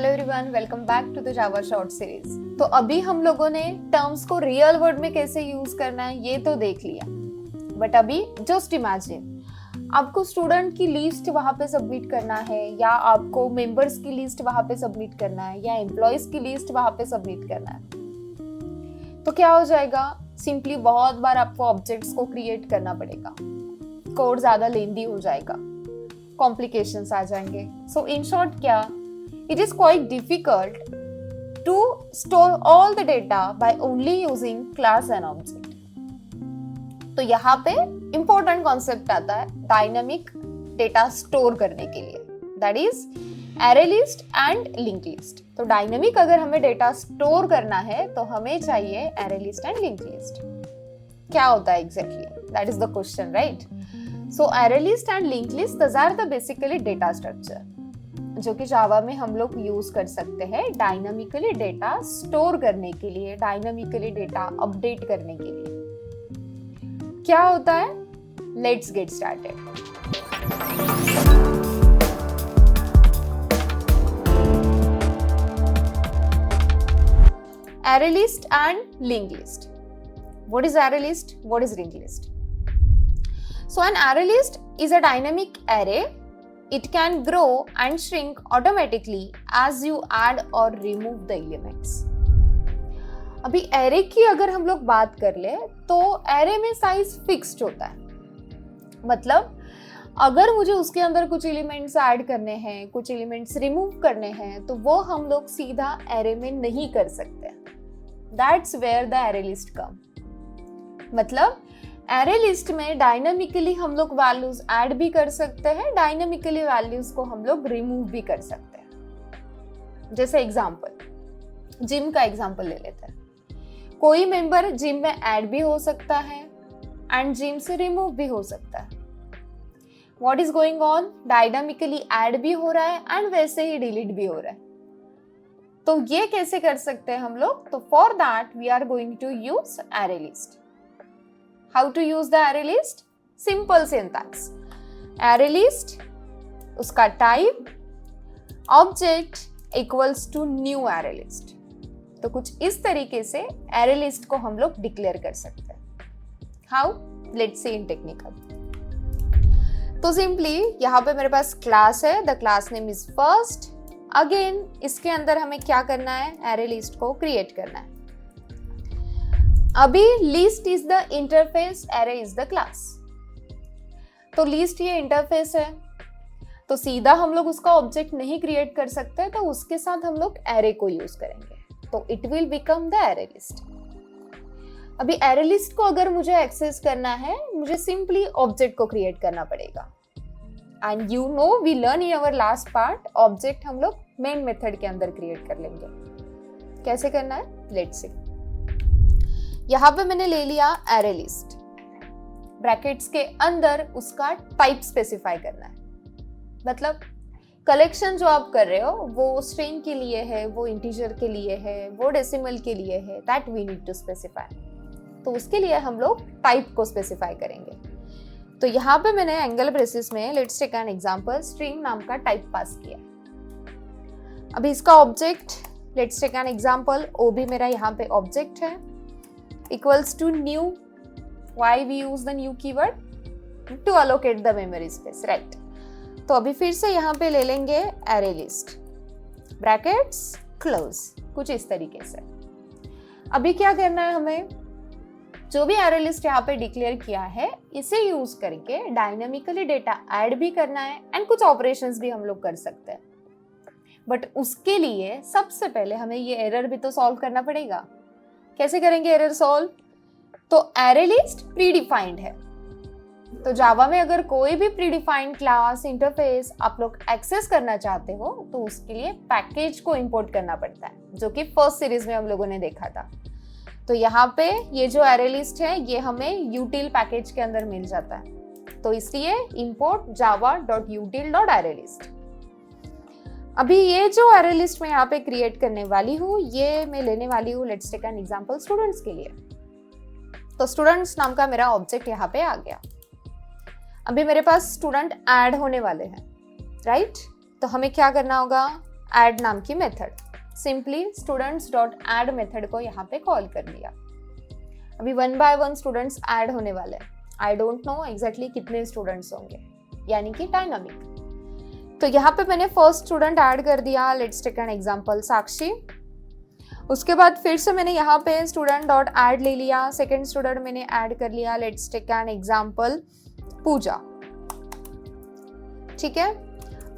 Hello everyone, welcome back to the Java short series. तो अभी हम लोगों ने टर्म्स को रियल वर्ड में कैसे यूज करना है ये तो देख लिया, बट अभी जस्ट इमेजिन आपको स्टूडेंट की लिस्ट वहां पे सबमिट करना है, या आपको मेंबर्स की लिस्ट वहां पे सबमिट करना है, या एम्प्लॉयज की लिस्ट वहां पे सबमिट करना है। तो क्या हो जाएगा, सिंपली बहुत बार आपको ऑब्जेक्ट्स को क्रिएट करना पड़ेगा, कोड ज्यादा लेंदी हो जाएगा, कॉम्प्लिकेशंस आ जाएंगे। सो इन शॉर्ट क्या, it is quite difficult to store all the data by only using class and object. तो यहाँ पे important concept आता है डायनामिक डेटा स्टोर करने के लिए, that is array list and linked list। तो डायनामिक अगर हमें डेटा स्टोर करना है तो हमें चाहिए array list and linked list। क्या होता है exactly? That is the question, right? So array list and linked list, those are the basically data structure जो कि जावा में हम लोग यूज कर सकते हैं डायनामिकली डेटा स्टोर करने के लिए, डायनामिकली डेटा अपडेट करने के लिए। क्या होता है, let's get started. array list and linked list. What is array list? What is linked list? So an array list is a dynamic array. It can grow and shrink automatically as you add or remove the elements. अभी array की अगर हम लोग बात कर ले तो array में साइज फिक्स्ड होता है, मतलब अगर मुझे उसके अंदर कुछ एलिमेंट्स ऐड करने हैं, कुछ एलिमेंट्स रिमूव करने हैं, तो वो हम लोग सीधा array में नहीं कर सकते। That's where the array list come. मतलब एरे लिस्ट में डायनामिकली हम लोग वैल्यूज ऐड भी कर सकते हैं, डायनामिकली वैल्यूज को हम लोग रिमूव भी कर सकते हैं। जैसे एग्जांपल, जिम का एग्जांपल ले लेते हैं। कोई मेंबर जिम में ऐड भी हो सकता है एंड जिम से रिमूव भी हो सकता है। What is going on, dynamically add भी हो रहा है एंड वैसे ही डिलीट भी हो रहा है। तो ये कैसे कर सकते हैं हम लोग? तो for that we are going to use array list. How to use the array list? Simple syntax. Array list, उसका type, object equals to new array list. तो कुछ इस तरीके से array list को हम लोग डिक्लेयर कर सकते हैं। How? Let's see in technical. तो simply यहाँ पे मेरे पास class है, the class name is first. Again, इसके अंदर हमें क्या करना है, array list को create करना है। अभी list is the interface, array is the class. तो लिस्ट ये इंटरफेस है, तो सीधा हम लोग उसका ऑब्जेक्ट नहीं क्रिएट कर सकते, तो उसके साथ हम लोग एरे को यूज करेंगे, तो it will become the array list. अभी एरे लिस्ट को अगर मुझे एक्सेस करना है, मुझे सिंपली ऑब्जेक्ट को क्रिएट करना पड़ेगा। And you know we learn in our last part, object हम लोग मेन मेथड के अंदर क्रिएट कर लेंगे। कैसे करना है, लेट्स सी। यहाँ पे मैंने ले लिया एरे लिस्ट, ब्रैकेट्स के अंदर उसका टाइप स्पेसिफाई करना है, मतलब कलेक्शन जो आप कर रहे हो वो स्ट्रिंग के लिए है, वो इंटीजर के लिए है, वो डेसिमल के लिए है, that we need to specify. तो उसके लिए हम लोग टाइप को स्पेसिफाई करेंगे। तो यहाँ पे मैंने एंगल ब्रेसिस में let's take an example, string नाम का टाइप पास किया। अभी इसका object let's take an example, ओ भी मेरा यहाँ पे ऑब्जेक्ट है, equals to new. Why we use the new keyword? To allocate the memory space, right? तो अभी फिर से यहाँ पे ले लेंगे array list, brackets close, कुछ इस तरीके से। अभी क्या करना है हमें, जो भी array list यहाँ पे डिक्लेयर किया है, इसे यूज करके डायनामिकली डेटा ऐड भी करना है एंड कुछ ऑपरेशंस भी हम लोग कर सकते हैं। बट उसके लिए सबसे पहले हमें ये एरर भी तो सॉल्व करना पड़ेगा। कैसे करेंगे एरर सॉल्व? तो एरे लिस्ट प्रीडिफाइंड है, तो जावा में अगर कोई भी प्रीडिफाइंड क्लास इंटरफेस आप लोग एक्सेस करना चाहते हो तो उसके लिए पैकेज को इंपोर्ट करना पड़ता है, जो कि फर्स्ट सीरीज में हम लोगों ने देखा था। तो यहाँ पे ये जो एरे लिस्ट है ये हमें util पैकेज के अंदर मिल जाता है, तो इसलिए import java.util.arraylist। अभी ये जो एरे लिस्ट में यहाँ पे क्रिएट करने वाली हूँ, ये मैं लेने वाली हूँ let's take an example students के लिए। तो स्टूडेंट्स नाम का मेरा ऑब्जेक्ट यहाँ पे आ गया। अभी मेरे पास स्टूडेंट ऐड होने वाले हैं, राइट? तो हमें क्या करना होगा, ऐड नाम की method, simply students dot add method को यहाँ पे कॉल कर लिया। अभी 1 बाय 1 स्टूडेंट्स ऐड होने वाले हैं। आई डोंट नो एग्जैक्टली कितने स्टूडेंट्स होंगे, यानी कि डायनामिक। तो यहाँ पे मैंने फर्स्ट स्टूडेंट ऐड कर दिया, लेट्स टेक एन एग्जांपल साक्षी। उसके बाद फिर से मैंने यहाँ पे स्टूडेंट डॉट ऐड ले लिया, सेकेंड स्टूडेंट मैंने ऐड कर लिया, लेट्स टेक एन एग्जांपल पूजा। ठीक है,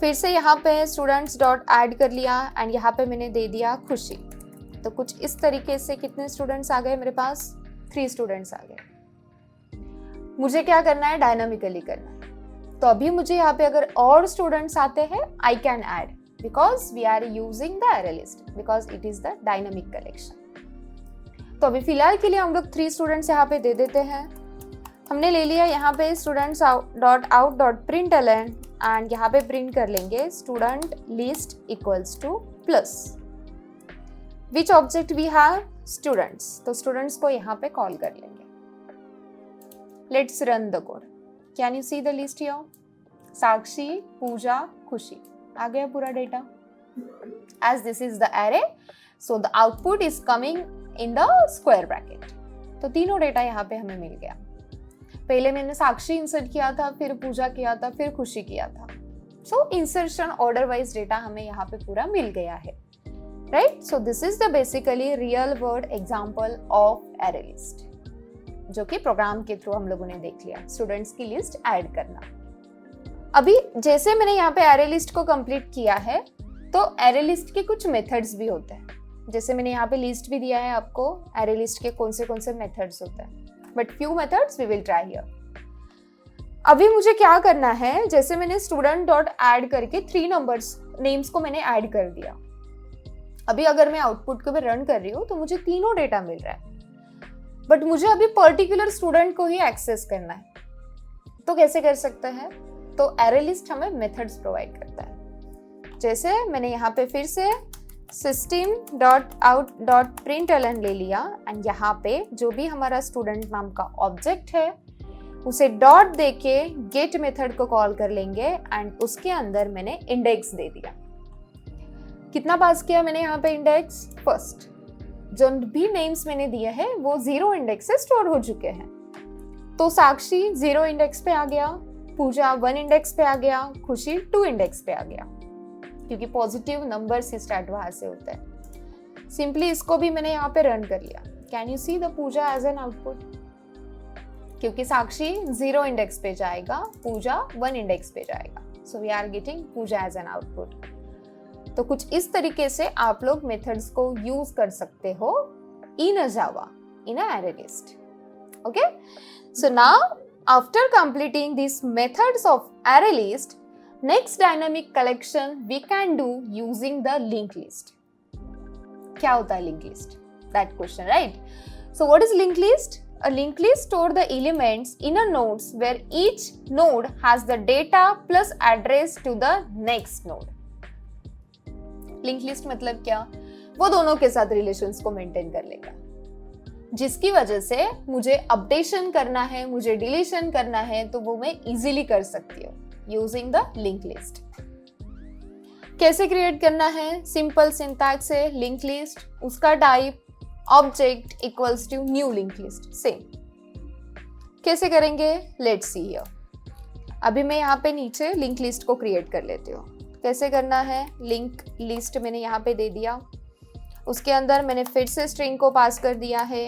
फिर से यहाँ पे स्टूडेंट्स डॉट ऐड कर लिया एंड यहाँ पे मैंने दे दिया खुशी। तो कुछ इस तरीके से कितने स्टूडेंट्स आ गए मेरे पास? 3 स्टूडेंट्स आ गए। मुझे क्या करना है? डायनामिकली करना है। तो अभी मुझे यहाँ पे अगर और स्टूडेंट्स आते हैं, I can add because we are using the array list because it is the dynamic collection. तो अभी फिलहाल के लिए हम लोग 3 स्टूडेंट्स यहाँ पे दे देते हैं। हमने ले लिया यहाँ पे students dot out dot println and यहाँ पे प्रिंट कर लेंगे student list equals to plus which object we have? Students. तो स्टूडेंट्स को यहाँ पे कॉल कर लेंगे। Let's run the code. Can you see the list here? Sakshi, Pooja, Khushi, आ गया पूरा data. As this is the array so the output is coming in the square bracket. तो तीनों डेटा यहाँ पे हमें मिल गया। पहले मैंने साक्षी इंसर्ट किया था, फिर पूजा किया था, फिर खुशी किया था। सो इंसर्शन ऑर्डर वाइज डेटा हमें यहाँ पे पूरा मिल गया है, right? So this is the basically real world example of array list, जो कि प्रोग्राम के थ्रू हम लोगों ने देख लिया, स्टूडेंट्स की लिस्ट ऐड करना। अभी जैसे मैंने यहाँ पे एरे लिस्ट को कंप्लीट किया है, तो एरे लिस्ट के कुछ मेथड्स भी होते हैं। जैसे मैंने यहाँ पे लिस्ट भी दिया है आपको, एरे लिस्ट के कौन से मेथड्स होते हैं, but few methods we will try here. अभी मुझे क्या करना है? जैसे मैंने स्टूडेंट डॉट ऐड करके 3 नंबर्स नेम्स को मैंने ऐड कर दिया। अभी अगर मैं आउटपुट को भी रन कर रही हूँ तो मुझे तीनों डेटा मिल रहा है, बट मुझे अभी पर्टिकुलर स्टूडेंट को ही एक्सेस करना है। तो कैसे कर सकते हैं? तो एरे लिस्ट हमें मेथड्स प्रोवाइड करता है। जैसे मैंने यहाँ पे फिर से system dot out dot println ले लिया एंड यहाँ पे जो भी हमारा स्टूडेंट नाम का ऑब्जेक्ट है उसे डॉट देके गेट मेथड को कॉल कर लेंगे एंड उसके अंदर मैंने इंडेक्स दे दिया। कितना पास किया मैंने यहाँ पे? Index first. जो भी नेम्स मैंने दिए हैं वो 0 इंडेक्स से स्टोर हो चुके हैं। तो साक्षी 0 इंडेक्स पे आ गया, पूजा 1 इंडेक्स पे आ गया, खुशी 2 इंडेक्स पे आ गया, क्योंकि पॉजिटिव नंबर से स्टार्ट वहां से होता है। सिंपली इसको भी मैंने यहाँ पे रन कर लिया। Can you see the Pooja as an output? क्योंकि साक्षी 0 इंडेक्स पे जाएगा, पूजा 1 इंडेक्स पे जाएगा, so we are getting Pooja as an output. तो कुछ इस तरीके से आप लोग मेथड्स को यूज कर सकते हो in a Java, in a array list. Okay, so now after completing this methods of array list, next dynamic collection we can do using the linked list. क्या होता है linked list? That question, right? So what is linked list? A linked list store the elements in a nodes where each node has the data plus address to the next node. Linked list मतलब क्या? वो दोनों के साथ relations को maintain कर लेगा, जिसकी वजह से मुझे अपडेशन करना है, मुझे डिलीशन करना है, तो वो मैं इजीली कर सकती हूँ यूजिंग द लिंक लिस्ट। कैसे क्रिएट करना है? सिंपल सिंटैक्स है, लिंक लिस्ट, उसका type object equals to new link list, same. कैसे करेंगे? Let's see here. अभी मैं यहाँ पे नीचे लिंक लिस्ट को क्रिएट कर लेती हूँ। कैसे करना है? लिंक लिस्ट मैंने यहाँ पे दे दिया, उसके अंदर मैंने फिर से स्ट्रिंग को पास कर दिया है।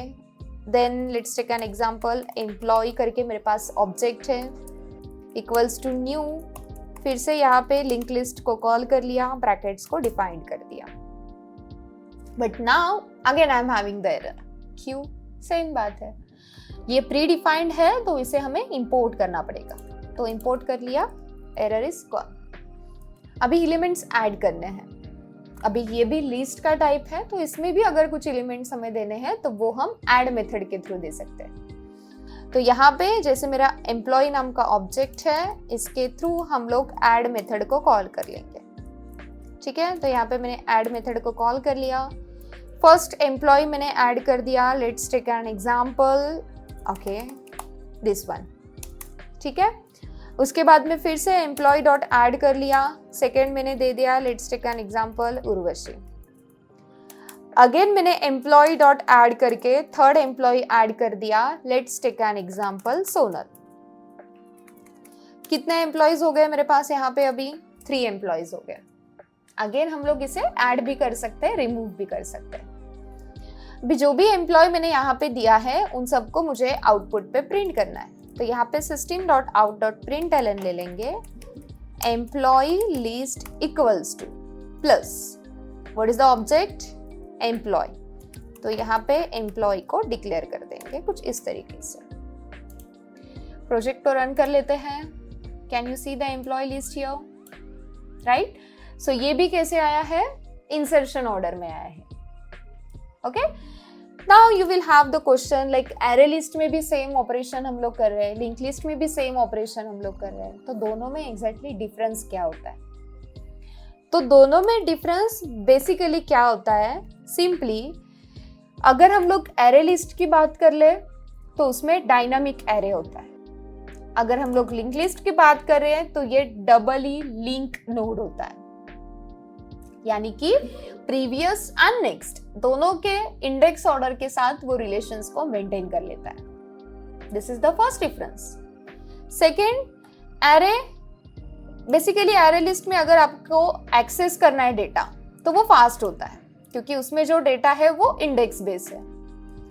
Then let's take an example, employee करके मेरे पास ऑब्जेक्ट है इक्वल्स टू न्यू, फिर से यहाँ पे लिंक लिस्ट को कॉल कर लिया, ब्रैकेट्स को डिफाइन कर दिया। But now again I am having the error. क्यों? सेम बात है, ये प्री डिफाइंड है तो इसे हमें इंपोर्ट करना पड़ेगा। तो इंपोर्ट कर लिया, एरर इज गॉन। अभी एलिमेंट्स ऐड करने हैं। अभी ये भी लिस्ट का टाइप है, तो इसमें भी अगर कुछ एलिमेंट्स हमें देने हैं तो वो हम ऐड मेथड के थ्रू दे सकते हैं। तो यहाँ पे जैसे मेरा एम्प्लॉय नाम का ऑब्जेक्ट है, इसके थ्रू हम लोग ऐड मेथड को कॉल कर लेंगे। ठीक है, तो यहाँ पे मैंने ऐड मेथड को कॉल कर लिया। फर्स्ट एम्प्लॉय मैंने ऐड कर दिया, let's take an example, okay this one. ठीक है, उसके बाद में फिर से एम्प्लॉय डॉट ऐड कर लिया, सेकेंड मैंने दे दिया let's take an example Urvashi. Again मैंने एम्प्लॉय डॉट ऐड करके थर्ड एम्प्लॉय ऐड कर दिया, let's take an example Sonal. कितने एम्प्लॉयज हो गए मेरे पास यहाँ पे? अभी 3 एम्प्लॉयज हो गए। अगेन हम लोग इसे ऐड भी कर सकते हैं, रिमूव भी कर सकते हैं। अभी जो भी एम्प्लॉय मैंने यहाँ पे दिया है उन सबको मुझे आउटपुट पे प्रिंट करना है। तो यहाँ पे system.out.println ले लेंगे, employee list equals to plus what is the object? Employee. तो यहाँ पे एम्प्लॉय को डिक्लेयर कर देंगे कुछ इस तरीके से। प्रोजेक्ट को रन कर लेते हैं। Can you see the employ list here, right? So ये भी कैसे आया है? इंसर्शन ऑर्डर में आया है। Okay, now you will have the question like array list में भी सेम ऑपरेशन हम लोग कर रहे हैं, लिंक लिस्ट में भी सेम ऑपरेशन हम लोग कर रहे हैं, तो दोनों में एग्जैक्टली डिफरेंस क्या होता है? तो दोनों में डिफरेंस बेसिकली क्या होता है? सिंपली अगर हम लोग एरे लिस्ट की बात कर ले तो उसमें डायनामिक एरे होता है। अगर हम लोग लिंक लिस्ट की बात कर रहे हैं तो ये डबली लिंक नोड होता है, यानी कि प्रीवियस एंड नेक्स्ट दोनों के इंडेक्स ऑर्डर के साथ वो रिलेशंस को मेंटेन कर लेता है। This is the first difference. Second, array basically array list में अगर आपको एक्सेस करना है डेटा तो वो फास्ट होता है क्योंकि उसमें जो डेटा है वो इंडेक्स बेस है।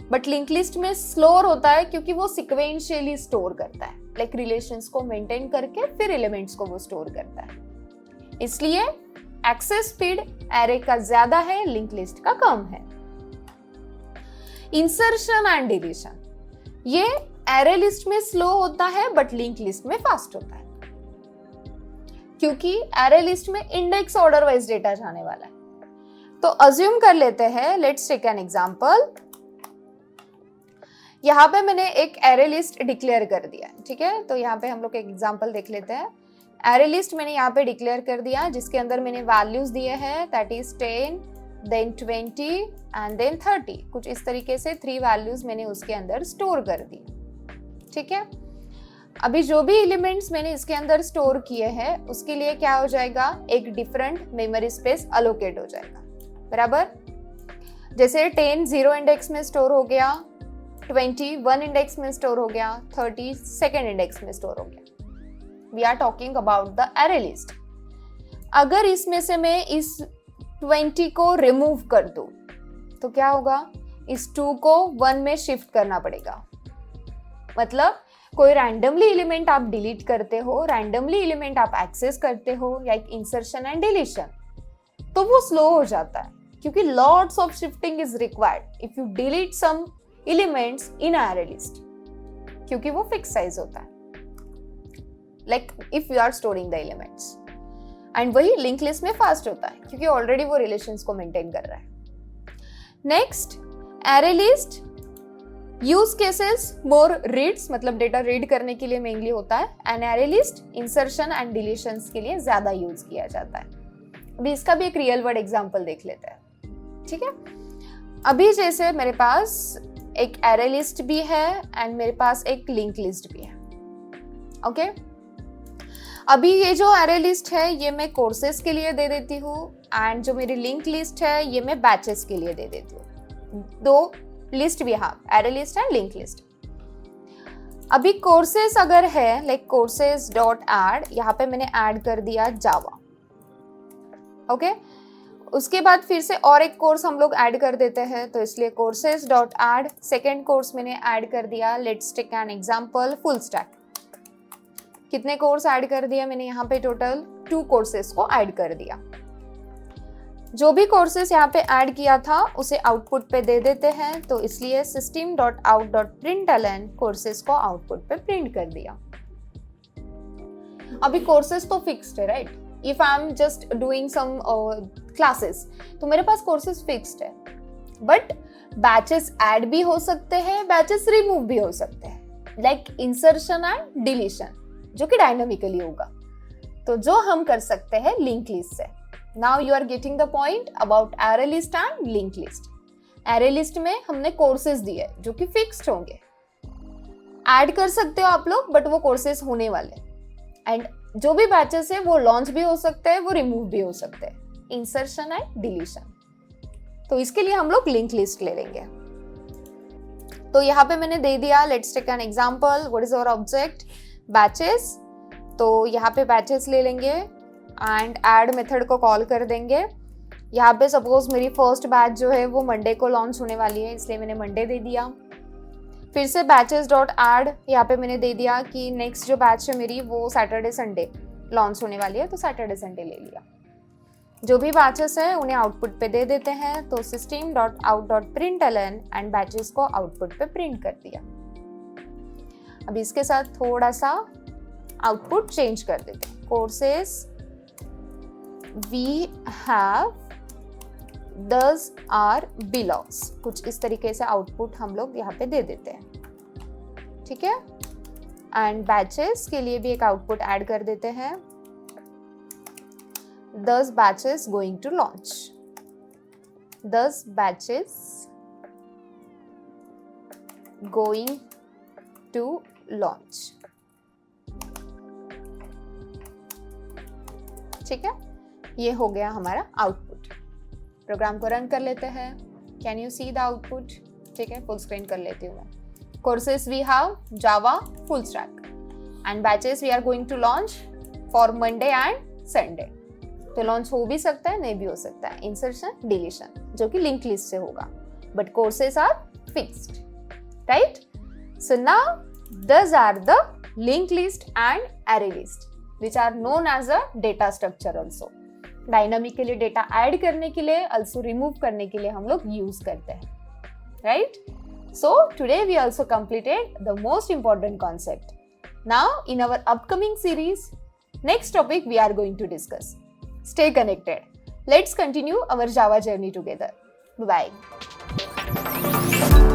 बट लिंक लिस्ट में स्लोअर होता है क्योंकि वो सिक्वेंशियली स्टोर करता है, लाइक रिलेशंस को मेंटेन करके फिर एलिमेंट्स को वो स्टोर करता है। इसलिए एक्सेस स्पीड एरे का ज्यादा है, लिंक लिस्ट का कम है। इंसर्शन एंड डिलीशन, ये एरे लिस्ट में स्लो होता है बट लिंक लिस्ट में फास्ट होता है क्योंकि एरे लिस्ट में इंडेक्स ऑर्डर वाइज डेटा जाने वाला है। तो अज्यूम कर लेते हैं, लेट्स टेक एन एग्जांपल। यहाँ पे मैंने एक एरे लिस्ट डिक्लेयर कर दिया, ठीक है? तो यहाँ पे हम लोग एक एग्जांपल देख लेते हैं। एरे लिस्ट मैंने यहाँ पे डिक्लेयर कर दिया जिसके अंदर मैंने वैल्यूज दिए हैं, that is 10 then 20 and then 30। कुछ इस तरीके से 3 वैल्यूज मैंने उसके अंदर स्टोर कर दी, ठीक है? अभी जो भी एलिमेंट्स मैंने इसके अंदर स्टोर किए हैं उसके लिए क्या हो जाएगा? एक डिफरेंट मेमोरी स्पेस अलोकेट हो जाएगा, बराबर? जैसे 10 0 इंडेक्स में स्टोर हो गया, 20 1 इंडेक्स में स्टोर हो गया, 30 सेकेंड इंडेक्स में स्टोर हो गया। We are talking about the array list. अगर इसमें से मैं इस 20 को रिमूव कर दूं तो क्या होगा? इस 2 को 1 में शिफ्ट करना पड़ेगा। मतलब कोई रैंडमली एलिमेंट आप डिलीट करते हो, रैंडमली एलिमेंट आप एक्सेस करते हो, लाइक इंसर्शन एंड डिलीशन, तो वो स्लो हो जाता है क्योंकि lots of shifting is required if you delete some elements in array list, क्योंकि वो फिक्स साइज होता है, like if you are storing the elements. And वही लिंक लिस्ट में फास्ट होता है क्योंकि ऑलरेडी वो रिलेशंस को मेंटेन कर रहा है। Next, array list use cases more reads, मतलब डेटा रीड करने के लिए मेनली होता है, and array list insertion and deletions के लिए ज्यादा यूज किया जाता है। अभी इसका भी एक रियल वर्ड एग्जांपल देख लेते हैं, ठीक है? अभी जैसे मेरे पास एक एरे लिस्ट भी है एंड मेरे पास एक लिंक लिस्ट भी है, ओके? अभी ये जो एरे लिस्ट है ये मैं कोर्सेज के लिए दे देती हूँ एंड जो मेरी लिंक लिस्ट है ये मैं बैचेस के लिए दे देती हूँ। 2 लिस्ट भी, हाँ, array list and link list. अभी कोर्सेज अगर है लाइक कोर्सेज डॉट ऐड, यहाँ पे मैंने ऐड कर दिया जावा, ओके? उसके बाद फिर से और एक कोर्स हम लोग ऐड कर देते हैं, तो इसलिए courses dot add second course मैंने ऐड कर दिया, let's take an example full stack. कितने कोर्स ऐड कर दिया मैंने यहाँ पे? टोटल 2 कोर्सेज को ऐड कर दिया। जो भी कोर्सेज यहाँ पे ऐड किया था उसे आउटपुट पे दे देते हैं, तो इसलिए system.out.println कोर्सेज को आउटपुट पे प्रिंट कर दिया। अभी कोर्सेज तो फिक्स्ड है, right? If I am just doing some classes तो मेरे पास कोर्सेज फिक्स्ड है, बट बैचेस ऐड भी हो सकते हैं, बैचेस रिमूव भी हो सकते हैं, लाइक इंसर्शन एंड डिलीशन, जो कि डायनामिकली होगा, तो जो हम कर सकते हैं लिंक लिस्ट से। Now you are getting the point about array list and link list. Array list में हमने कोर्सेज दिए जो कि फिक्स्ड होंगे, ऐड कर सकते हो आप लोग, बट वो कोर्सेज होने वाले। एंड जो भी बैचेस है वो लॉन्च भी हो सकते हैं, वो रिमूव भी हो सकते हैं, इंसर्शन एंड डिलीशन। तो इसके लिए हम लोग लिंक लिस्ट ले लेंगे। तो यहाँ पे मैंने दे दिया, let's take an example, what is our object, batches. तो यहाँ पे बैचेस ले लेंगे एंड ऐड मेथड को कॉल कर देंगे। यहाँ पे सपोज मेरी फर्स्ट बैच जो है वो मंडे को लॉन्च होने वाली है, इसलिए मैंने मंडे दे दिया। फिर से बैचेस डॉट ऐड यहाँ पे मैंने दे दिया कि नेक्स्ट जो बैच है मेरी वो सैटरडे संडे लॉन्च होने वाली है, तो सैटरडे संडे ले लिया। जो भी बैचेस है उन्हें आउटपुट पे दे देते हैं, तो system dot out dot println and batches को आउटपुट पे प्रिंट कर दिया। अब इसके साथ थोड़ा सा आउटपुट चेंज कर देते हैं, courses we have 10 are belongs, कुछ इस तरीके से आउटपुट हम लोग यहाँ पे दे देते हैं, ठीक है। एंड बैचेस के लिए भी एक आउटपुट ऐड कर देते हैं, 10 batches going to launch, 10 batches going to launch, ठीक है। ये हो गया हमारा आउटपुट। प्रोग्राम को रन कर लेते हैं। Can you see the output, ठीक है, फुल स्क्रीन कर लेती हूँ मैं। Courses we have Java full stack and batches we are going to launch for Monday and Sunday. तो लॉन्च हो भी सकता है, नहीं भी हो सकता है, इंसर्शन डिलीशन, जो कि लिंक लिस्ट से होगा, but courses are fixed, right. So now these are the linked list and array list which are known as a data structure also. Dynamically data add करने के लिए, also रिमूव करने के लिए हम लोग यूज करते हैं, right? So today we also completed the most important concept. Now in our upcoming series, next topic we are going to discuss. Stay connected. Let's continue our Java journey together. Bye bye.